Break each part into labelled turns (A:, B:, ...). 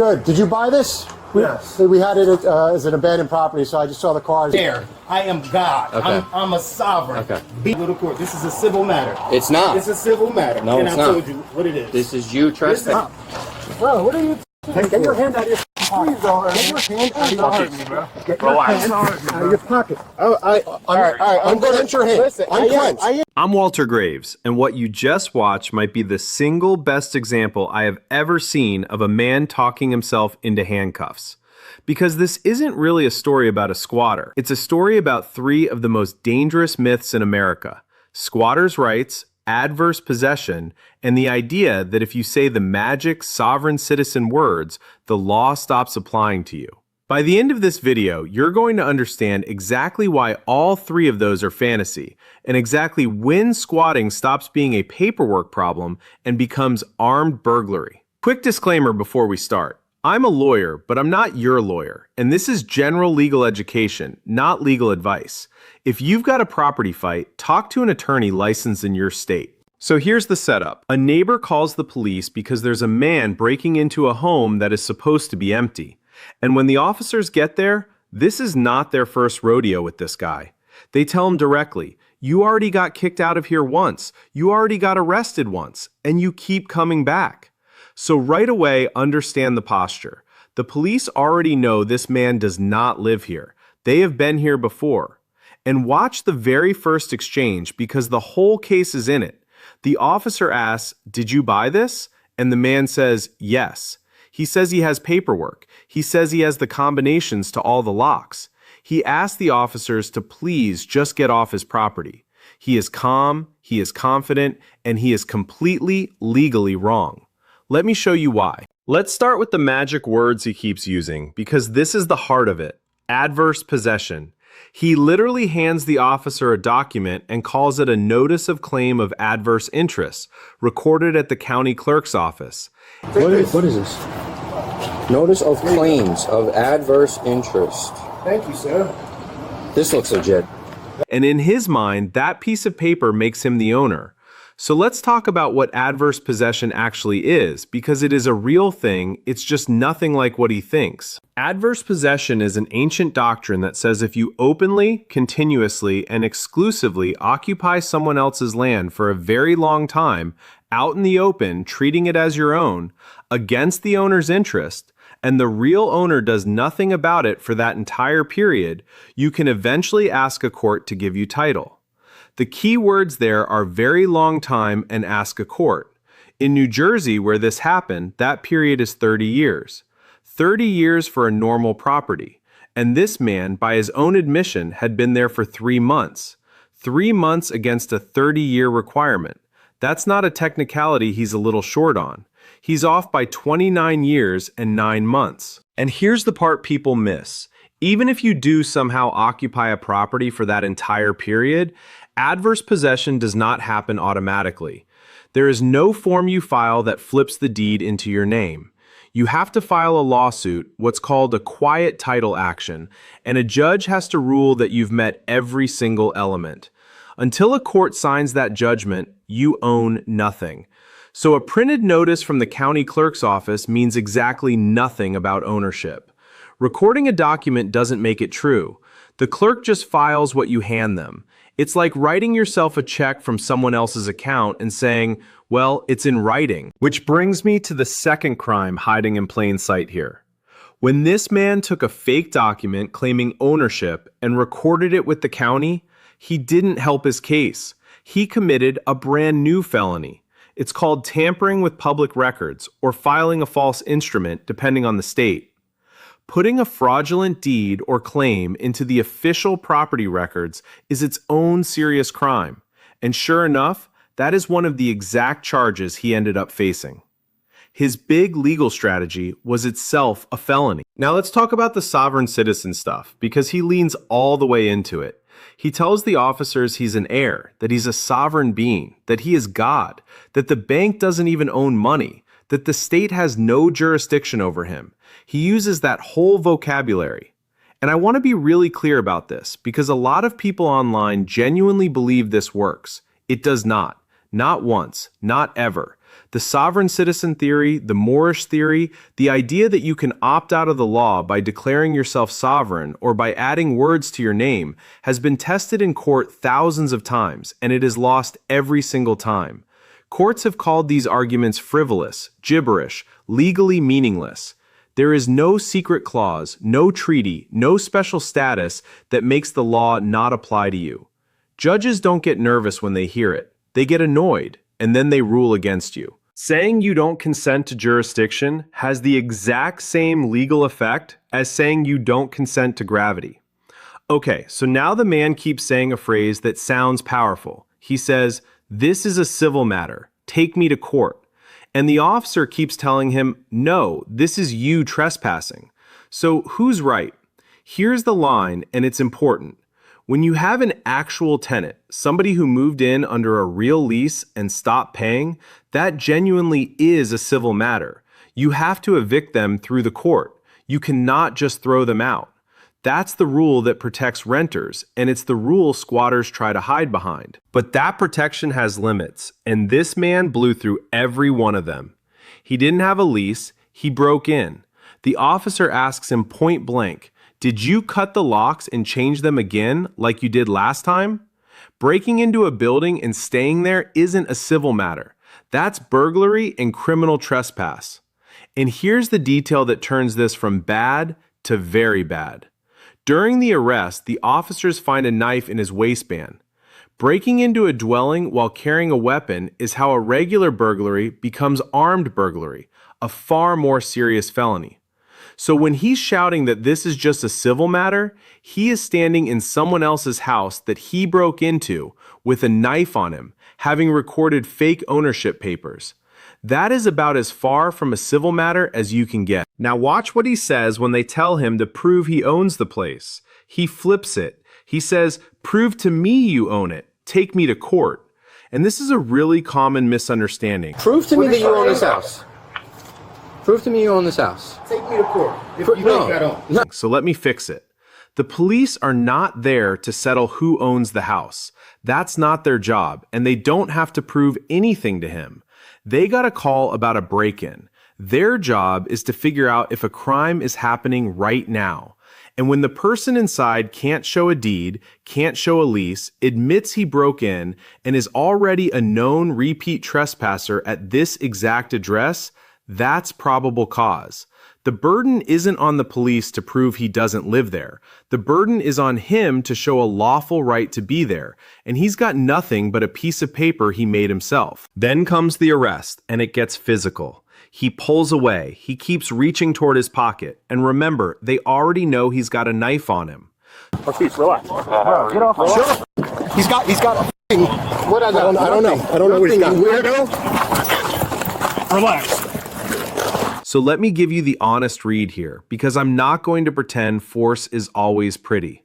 A: Good. Did you buy this?
B: Yes.
A: We had it as an abandoned property, so I just saw the cars.
B: There. I am God.
C: Okay.
B: I'm a sovereign.
C: Okay.
B: Be little court. This is a civil matter.
C: It's not.
B: It's a civil matter.
C: No,
B: and
C: it's
B: I
C: not.
B: told you what it is.
C: This is you trespassing.
A: Bro, what are you? Get your hand out of your pocket. Get your hand out of your pocket. Get your hand out of your pocket. All right. Unclench your hand.
B: Listen,
A: Unclench.
D: I'm Walter Graves, and what you just watched might be the single best example I have ever seen of a man talking himself into handcuffs. Because this isn't really a story about a squatter. It's a story about three of the most dangerous myths in America: squatters' rights, adverse possession, and the idea that if you say the magic sovereign citizen words, the law stops applying to you. By the end of this video, you're going to understand exactly why all three of those are fantasy, and exactly when squatting stops being a paperwork problem and becomes armed burglary. Quick disclaimer before we start. I'm a lawyer, but I'm not your lawyer, and this is general legal education, not legal advice. If you've got a property fight, talk to an attorney licensed in your state. So here's the setup. A neighbor calls the police because there's a man breaking into a home that is supposed to be empty. And when the officers get there, this is not their first rodeo with this guy. They tell him directly, "You already got kicked out of here once, you already got arrested once, and you keep coming back." So right away, understand the posture. The police already know this man does not live here. They have been here before. And watch the very first exchange because the whole case is in it. The officer asks, "Did you buy this?" And the man says, "Yes." He says he has paperwork. He says he has the combinations to all the locks. He asks the officers to please just get off his property. He is calm, he is confident, and he is completely legally wrong. Let me show you why. Let's start with the magic words he keeps using, because this is the heart of it: adverse possession. He literally hands the officer a document and calls it a notice of claim of adverse interest, recorded at the county clerk's office.
C: What is this? Notice of claims of adverse interest.
B: Thank you, sir.
C: This looks legit.
D: And in his mind, that piece of paper makes him the owner. So let's talk about what adverse possession actually is, because it is a real thing, it's just nothing like what he thinks. Adverse possession is an ancient doctrine that says if you openly, continuously, and exclusively occupy someone else's land for a very long time, out in the open, treating it as your own, against the owner's interest, and the real owner does nothing about it for that entire period, you can eventually ask a court to give you title. The key words there are very long time and ask a court. In New Jersey, where this happened, that period is 30 years. 30 years for a normal property. And this man, by his own admission, had been there for 3 months. 3 months against a 30-year requirement. That's not a technicality he's a little short on. He's off by 29 years and 9 months. And here's the part people miss. Even if you do somehow occupy a property for that entire period, adverse possession does not happen automatically. There is no form you file that flips the deed into your name. You have to file a lawsuit, what's called a quiet title action, and a judge has to rule that you've met every single element. Until a court signs that judgment, you own nothing. So a printed notice from the county clerk's office means exactly nothing about ownership. Recording a document doesn't make it true. The clerk just files what you hand them. It's like writing yourself a check from someone else's account and saying, well, it's in writing. Which brings me to the second crime hiding in plain sight here. When this man took a fake document claiming ownership and recorded it with the county, he didn't help his case. He committed a brand new felony. It's called tampering with public records or filing a false instrument, depending on the state. Putting a fraudulent deed or claim into the official property records is its own serious crime. And sure enough, that is one of the exact charges he ended up facing. His big legal strategy was itself a felony. Now let's talk about the sovereign citizen stuff, because he leans all the way into it. He tells the officers he's an heir, that he's a sovereign being, that he is God, that the bank doesn't even own money, that the state has no jurisdiction over him. He uses that whole vocabulary. And I want to be really clear about this, because a lot of people online genuinely believe this works. It does not. Not once. Not ever. The sovereign citizen theory, the Moorish theory, the idea that you can opt out of the law by declaring yourself sovereign or by adding words to your name has been tested in court thousands of times, and it is lost every single time. Courts have called these arguments frivolous, gibberish, legally meaningless. There is no secret clause, no treaty, no special status that makes the law not apply to you. Judges don't get nervous when they hear it. They get annoyed, and then they rule against you. Saying you don't consent to jurisdiction has the exact same legal effect as saying you don't consent to gravity. Okay, so now the man keeps saying a phrase that sounds powerful. He says, "This is a civil matter. Take me to court." And the officer keeps telling him, "No, this is you trespassing." So who's right? Here's the line, and it's important. When you have an actual tenant, somebody who moved in under a real lease and stopped paying, that genuinely is a civil matter. You have to evict them through the court. You cannot just throw them out. That's the rule that protects renters, and it's the rule squatters try to hide behind. But that protection has limits, and this man blew through every one of them. He didn't have a lease, he broke in. The officer asks him point blank, "Did you cut the locks and change them again like you did last time?" Breaking into a building and staying there isn't a civil matter. That's burglary and criminal trespass. And here's the detail that turns this from bad to very bad. During the arrest, the officers find a knife in his waistband. Breaking into a dwelling while carrying a weapon is how a regular burglary becomes armed burglary, a far more serious felony. So when he's shouting that this is just a civil matter, he is standing in someone else's house that he broke into with a knife on him, having recorded fake ownership papers. That is about as far from a civil matter as you can get. Now watch what he says when they tell him to prove he owns the place. He flips it. He says, "Prove to me you own it. Take me to court." And this is a really common misunderstanding.
C: Prove to me that you own this house. Prove to me you own this house.
B: Take me to court. If you think I don't.
C: No.
D: So let me fix it. The police are not there to settle who owns the house. That's not their job, and they don't have to prove anything to him. They got a call about a break-in. Their job is to figure out if a crime is happening right now. And when the person inside can't show a deed, can't show a lease, admits he broke in, and is already a known repeat trespasser at this exact address, that's probable cause. The burden isn't on the police to prove he doesn't live there. The burden is on him to show a lawful right to be there, and he's got nothing but a piece of paper he made himself. Then comes the arrest, and it gets physical. He pulls away, he keeps reaching toward his pocket, and remember, they already know he's got a knife on him.
A: Relax. Bro, get off. Sure. He's got a f***ing... What I don't know. I don't know what he's got. Weirdo. Relax.
D: So let me give you the honest read here, because I'm not going to pretend force is always pretty.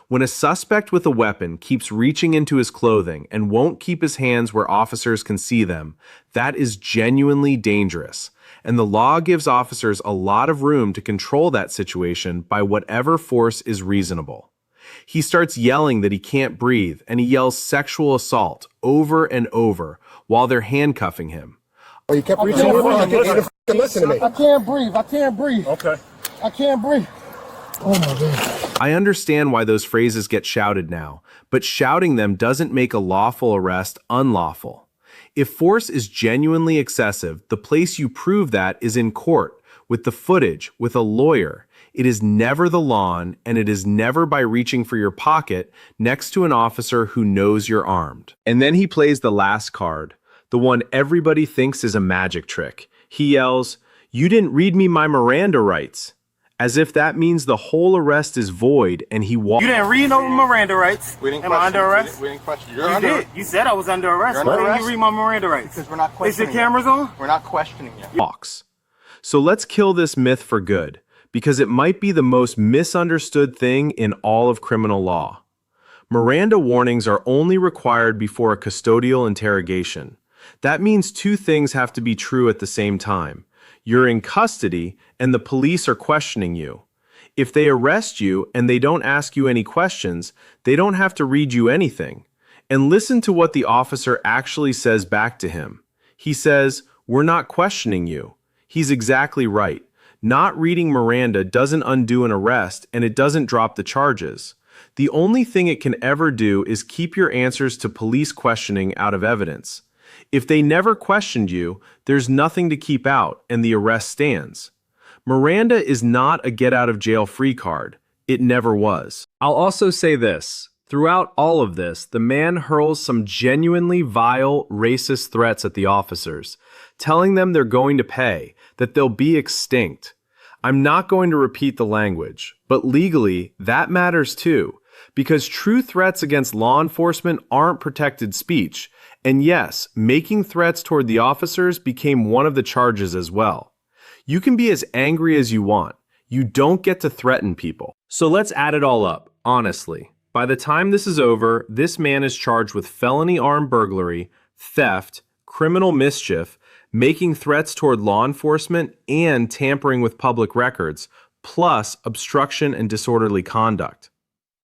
D: When a suspect with a weapon keeps reaching into his clothing and won't keep his hands where officers can see them, that is genuinely dangerous. And the law gives officers a lot of room to control that situation by whatever force is reasonable. He starts yelling that he can't breathe, and he yells sexual assault over and over while they're handcuffing him.
A: Oh, you kept reaching over. Listen to me. I can't breathe. Okay. I can't breathe. Oh my God.
D: I understand why those phrases get shouted now, but shouting them doesn't make a lawful arrest unlawful. If force is genuinely excessive, the place you prove that is in court, with the footage, with a lawyer. It is never the lawn, and it is never by reaching for your pocket next to an officer who knows you're armed. And then he plays the last card, the one everybody thinks is a magic trick. He yells, "You didn't read me my Miranda rights," as if that means the whole arrest is void, and he walks.
E: You didn't read no Miranda rights.
F: We didn't
E: Am I under arrest?
F: We didn't question you.
E: You did. You said I was under arrest.
F: You're
E: Why
F: under
E: didn't
F: arrest?
E: you read my Miranda rights?
F: Because we're not
E: Is
F: questioning
E: the cameras on?
F: We're not questioning you.
D: walks. So let's kill this myth for good, because it might be the most misunderstood thing in all of criminal law. Miranda warnings are only required before a custodial interrogation. That means two things have to be true at the same time. You're in custody, and the police are questioning you. If they arrest you and they don't ask you any questions, they don't have to read you anything. And listen to what the officer actually says back to him. He says, We're not questioning you. He's exactly right. Not reading Miranda doesn't undo an arrest, and it doesn't drop the charges. The only thing it can ever do is keep your answers to police questioning out of evidence. If they never questioned you, there's nothing to keep out, and the arrest stands. Miranda is not a get-out-of-jail-free card. It never was. I'll also say this. Throughout all of this, the man hurls some genuinely vile, racist threats at the officers, telling them they're going to pay, that they'll be extinct. I'm not going to repeat the language, but legally, that matters too, because true threats against law enforcement aren't protected speech, and yes, making threats toward the officers became one of the charges as well. You can be as angry as you want. You don't get to threaten people. So let's add it all up, honestly. By the time this is over, this man is charged with felony armed burglary, theft, criminal mischief, making threats toward law enforcement, and tampering with public records, plus obstruction and disorderly conduct.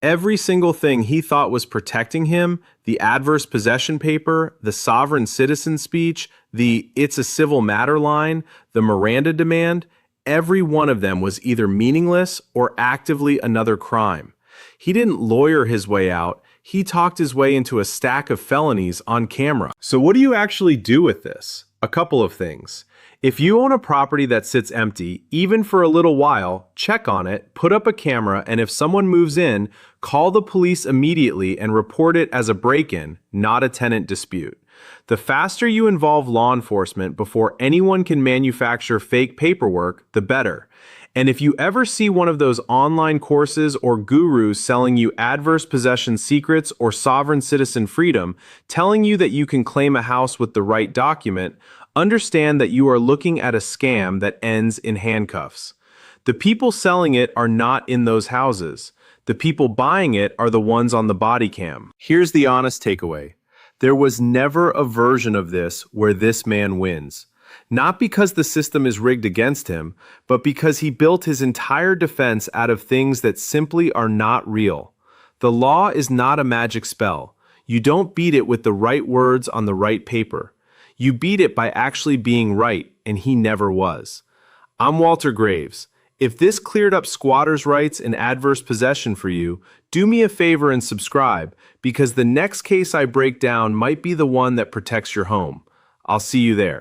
D: Every single thing he thought was protecting him, the adverse possession paper, the sovereign citizen speech, the "it's a civil matter" line, the Miranda demand, every one of them was either meaningless or actively another crime. He didn't lawyer his way out, he talked his way into a stack of felonies on camera. So what do you actually do with this? A couple of things. If you own a property that sits empty, even for a little while, check on it, put up a camera, and if someone moves in, call the police immediately and report it as a break-in, not a tenant dispute. The faster you involve law enforcement before anyone can manufacture fake paperwork, the better. And if you ever see one of those online courses or gurus selling you adverse possession secrets or sovereign citizen freedom, telling you that you can claim a house with the right document, understand that you are looking at a scam that ends in handcuffs. The people selling it are not in those houses. The people buying it are the ones on the body cam. Here's the honest takeaway. There was never a version of this where this man wins. Not because the system is rigged against him, but because he built his entire defense out of things that simply are not real. The law is not a magic spell. You don't beat it with the right words on the right paper. You beat it by actually being right, and he never was. I'm Walter Graves. If this cleared up squatters' rights and adverse possession for you, do me a favor and subscribe, because the next case I break down might be the one that protects your home. I'll see you there.